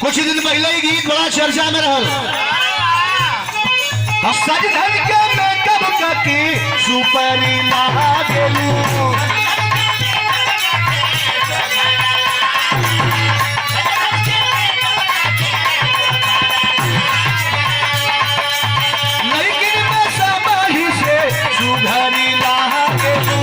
कुछ दिन पहले ही गीत बड़ा चर्चा में रहल। सज धज के मेकअप करके सुपरी लगा देलू, लेकिन मैं सबही से सुधरी लगा देलू।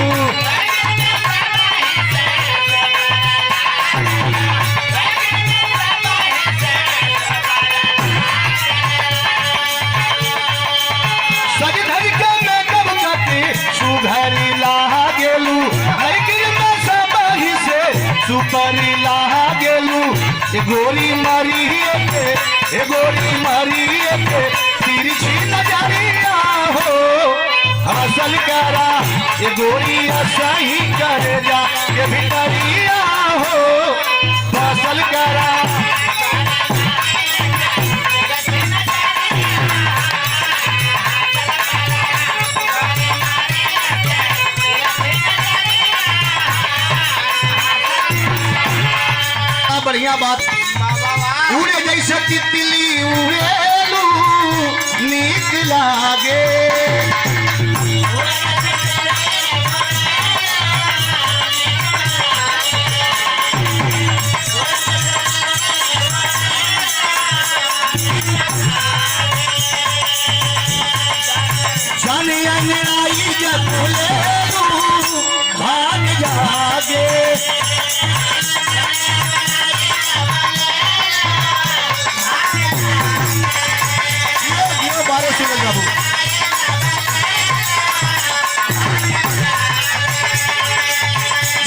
सुधरी लाहा गेलू, लेकिन मैं सबही से सुपरी लाहा गेलू। ए गोरी मारिए के, ए गोरी मारिए के तिरछी नजरिया हो हसल करा। ए गोरी सही कर जा के भितरिया हो फसल करा। बढ़िया बात उड़े जैसे तितली उड़ेलू नीक लागे। जाने आई जब बोलेलू भाग जागे।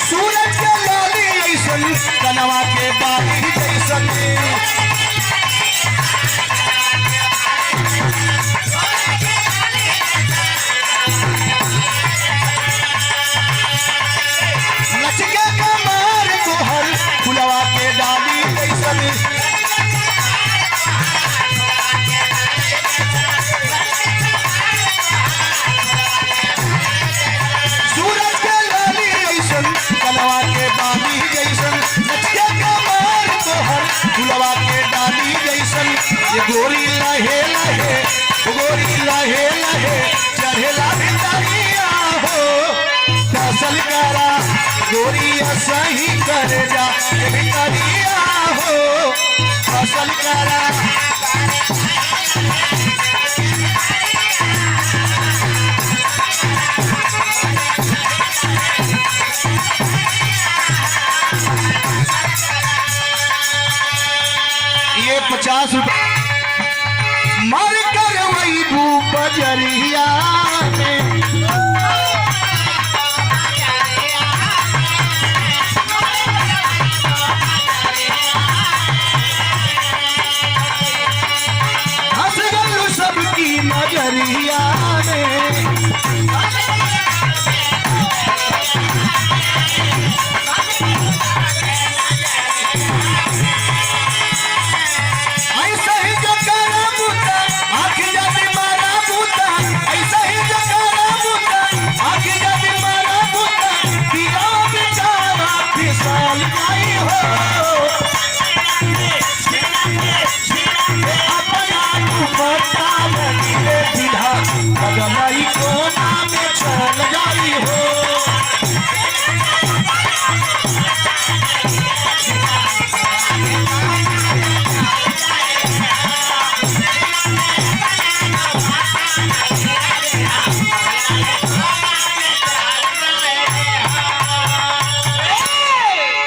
सूरज के लाली ऐसन कनवा के बाली जैसन, लचके कमर तोहर फुलवा के डाली जैसन। सूरज के लाली ऐसन कनवा के बाली जैसन, लचके कमर तोहर फुलवा के डाली जैसन। ये गोरी लहे लहे, गोरी लहे लहे चढ़ेला भितरिया हो फसल करा। गोरी सही कर जा भितरिया हो फसल करा। ये 50 रुपए